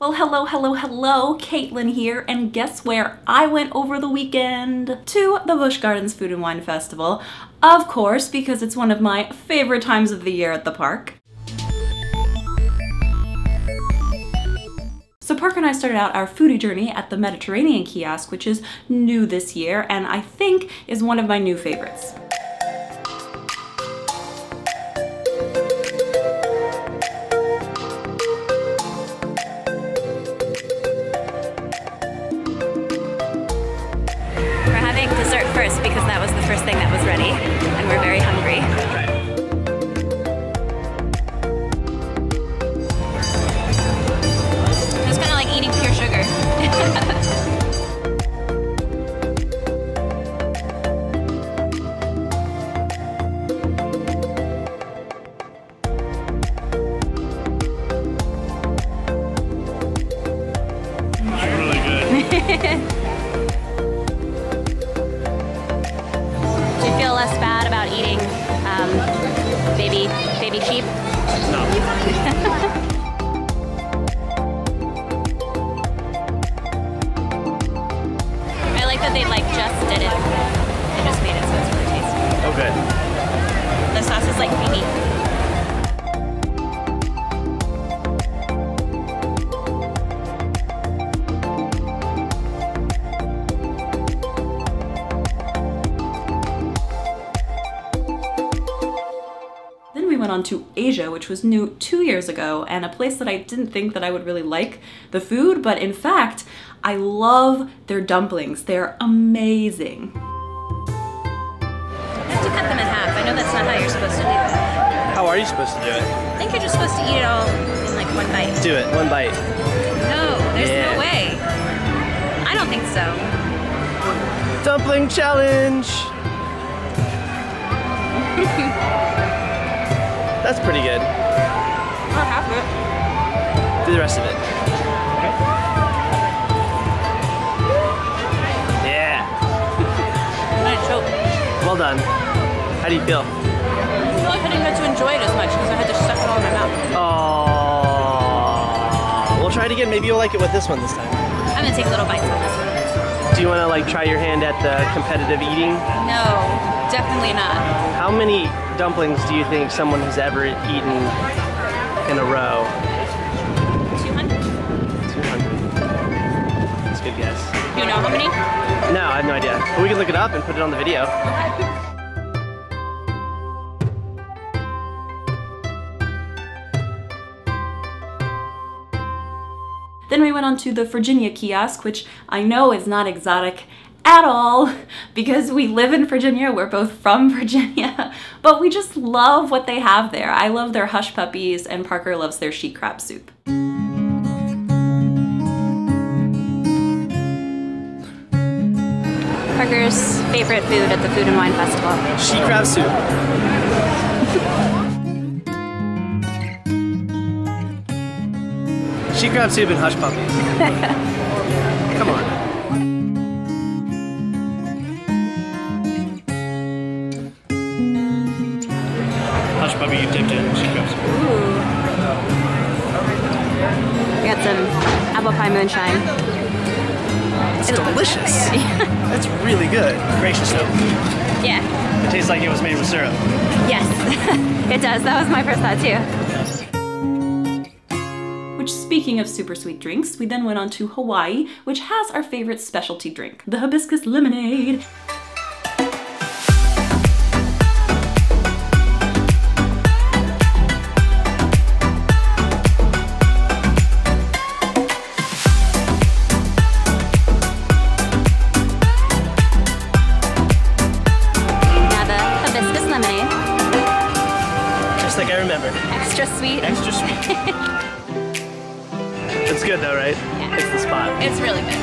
Well, hello, Kaitlyn here, and guess where I went over the weekend? To the Busch Gardens Food and Wine Festival, of course, because it's one of my favorite times of the year at the park. So Parker and I started out our foodie journey at the Mediterranean kiosk, which is new this year, and I think is one of my new favorites. Dessert first because that was the first thing that was ready and we're very hungry. It's kind of like eating pure sugar. It's really good. Do you feel less bad about eating baby sheep? No. I like that they just did it. They just made it so it's really tasty. Okay. The sauce is like creamy. We went on to Asia, which was new 2 years ago, and a place that I didn't think that I would really like the food, but in fact, I love their dumplings. They're amazing. You have to cut them in half. I know that's not how you're supposed to do it. How are you supposed to do it? I think you're just supposed to eat it all in like one bite. Do it, one bite. No, there's Yeah. no way. I don't think so. Dumpling challenge! That's pretty good. Or half of it. Do the rest of it. Okay. Yeah. I choke. Well done. How do you feel? I feel like I didn't get to enjoy it as much because I had to stuff it all in my mouth. Oh. We'll try it again. Maybe you'll like it with this one this time. I'm gonna take little bites on this one. Do you want to like try your hand at the competitive eating? No, definitely not. How many dumplings do you think someone has ever eaten in a row? 200? 200. That's a good guess. Do you know how many? No, I have no idea. But we can look it up and put it on the video. Then we went on to the Virginia kiosk, which I know is not exotic at all because we live in Virginia. We're both from Virginia, but we just love what they have there. I love their hush puppies and Parker loves their she crab soup. Parker's favorite food at the Food and Wine Festival. She crab soup. She crab soup and hush puppies. Come on. Hush puppy you dipped in she crab soup. Ooh. We got some apple pie moonshine. It's delicious. That's really good. Gracious though. Yeah. It tastes like it was made with syrup. Yes, it does. That was my first thought too. Which, speaking of super sweet drinks, we then went on to Hawaii, which has our favorite specialty drink, the hibiscus lemonade. Now the hibiscus lemonade. Just like I remember. Extra sweet. Extra sweet. It's good though, right? Yeah. It's the spot. It's really good.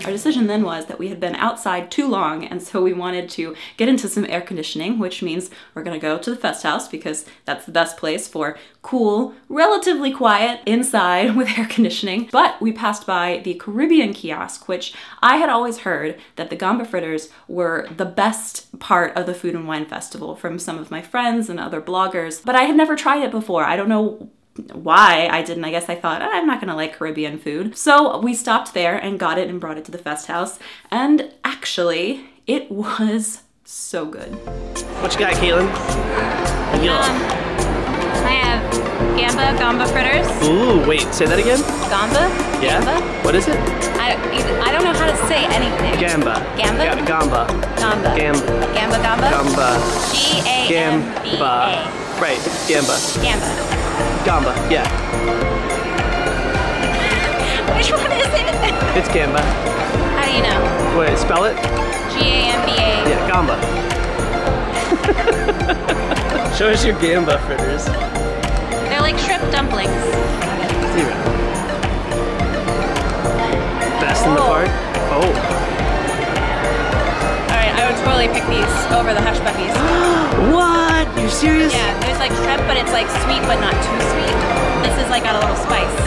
Our decision then was that we had been outside too long, and so we wanted to get into some air conditioning, which means we're gonna go to the Fest House because that's the best place for cool, relatively quiet inside with air conditioning. But we passed by the Caribbean kiosk, which I had always heard that the gamba fritters were the best part of the Food and Wine Festival from some of my friends and other bloggers, but I had never tried it before. I don't know why I didn't. I guess I thought, I'm not gonna like Caribbean food. So we stopped there and got it and brought it to the Fest House, and actually, it was so good. What you got, Kaitlyn? I have gamba fritters. Ooh, wait, say that again? Gamba? Yeah? Gamba? What is it? I don't know how to say anything. Gamba. Gamba? Gamba. Gamba. Gamba. Gamba? Gamba. G-A-M-B-A. Right, Gamba. Gamba. Gamba, yeah. Which one is it? It's Gamba. How do you know? Wait, spell it? G-A-M-B-A. Yeah, Gamba. Show us your Gamba fritters. They're like shrimp dumplings. Zero. Best in the park? Oh. Alright, I would totally pick these over the hush puppies. What? You serious? Yeah, there's like shrimp, but it's like sweet, but not too sweet. This is like got a little spice.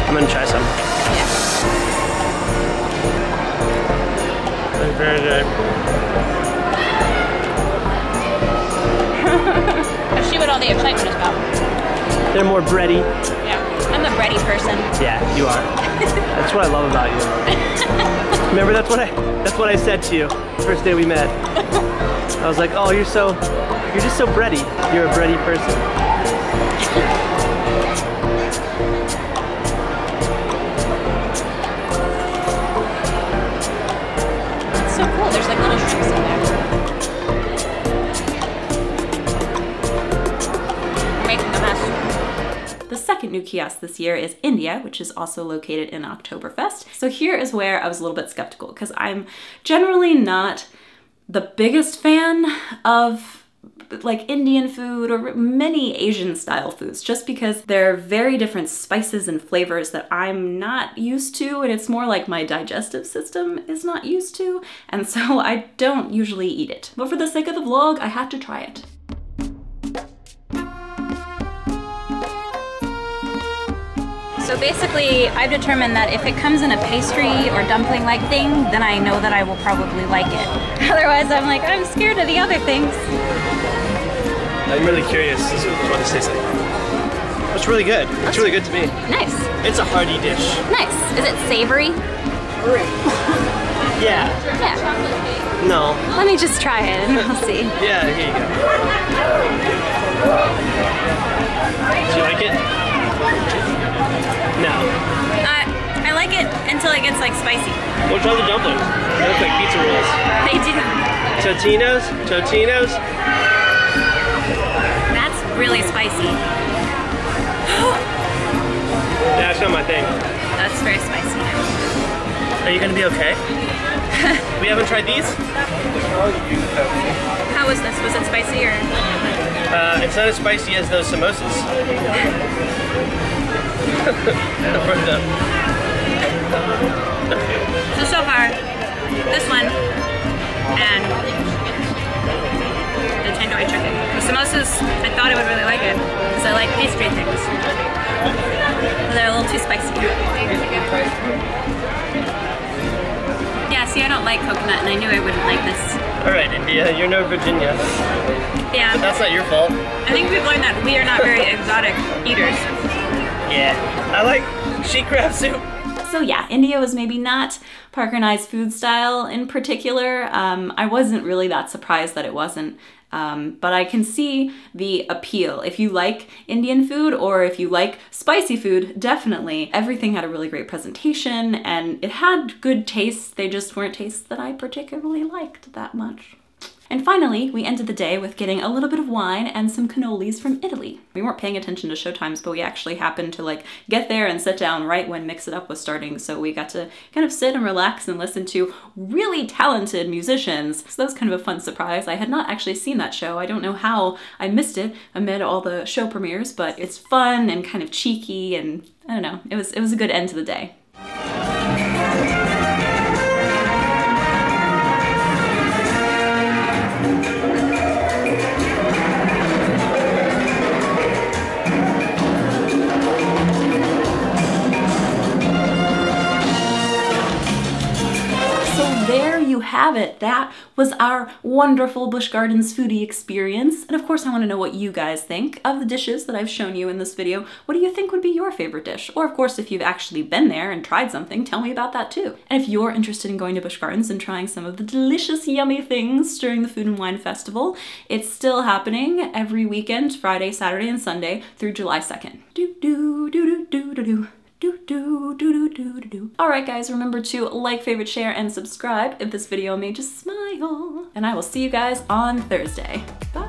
I'm gonna try some. Yeah. They're very good. I see what all the excitement is about. They're more bready. Yeah, I'm a bready person. Yeah, you are. That's what I love about you. Remember, that's what I said to you first day we met. I was like, oh, you're just so bready. You're a bready person. It's so cool. There's like little shrimps in there. I'm making a mess. The second new kiosk this year is India, which is also located in Oktoberfest. So here is where I was a little bit skeptical because I'm generally not the biggest fan of like Indian food or many Asian style foods, just because they're very different spices and flavors that I'm not used to, and it's more like my digestive system is not used to, and so I don't usually eat it. But for the sake of the vlog, I had to try it. So basically, I've determined that if it comes in a pastry or dumpling-like thing, then I know that I will probably like it. Otherwise, I'm like, I'm scared of the other things. I'm really curious as to what it tastes like. It's really good. It's really good to me. Nice. It's a hearty dish. Nice. Is it savory? Yeah. Yeah. No. Let me just try it and we'll see. Yeah, here you go. Do you like it? No. I like it until it gets like spicy. Well, try the dumplings. They look like pizza rolls. They do. Totinos? Totinos? That's really spicy. Yeah, it's not my thing. That's very spicy. Are you gonna be okay? We haven't tried these? How was this? Was it spicy or? It's not as spicy as those samosas. So far, this one and the tandoori chicken. The samosas, I thought I would really like it because I like pastry things. But they're a little too spicy. Yeah, see, I don't like coconut, and I knew I wouldn't like this. All right, India, you're no Virginia. Yeah. But that's not your fault. I think we've learned that we are not very exotic eaters. Yeah, I like sheet crab soup. So yeah, India was maybe not Parker and I's food style in particular. I wasn't really that surprised that it wasn't. But I can see the appeal. If you like Indian food or if you like spicy food, definitely. Everything had a really great presentation and it had good tastes. They just weren't tastes that I particularly liked that much. And finally, we ended the day with getting a little bit of wine and some cannolis from Italy. We weren't paying attention to showtimes, but we actually happened to get there and sit down right when Mix It Up was starting. So we got to kind of sit and relax and listen to really talented musicians. So that was kind of a fun surprise. I had not actually seen that show. I don't know how I missed it amid all the show premieres, but it's fun and kind of cheeky and I don't know, it was a good end to the day. have it. That was our wonderful Busch Gardens foodie experience. And of course, I want to know what you guys think of the dishes that I've shown you in this video. What do you think would be your favorite dish? Or of course, if you've actually been there and tried something, tell me about that too. And if you're interested in going to Busch Gardens and trying some of the delicious, yummy things during the Food and Wine Festival, it's still happening every weekend, Friday, Saturday, and Sunday through July 2nd. Alright guys, remember to like, favorite, share, and subscribe if this video made you smile. And I will see you guys on Thursday. Bye!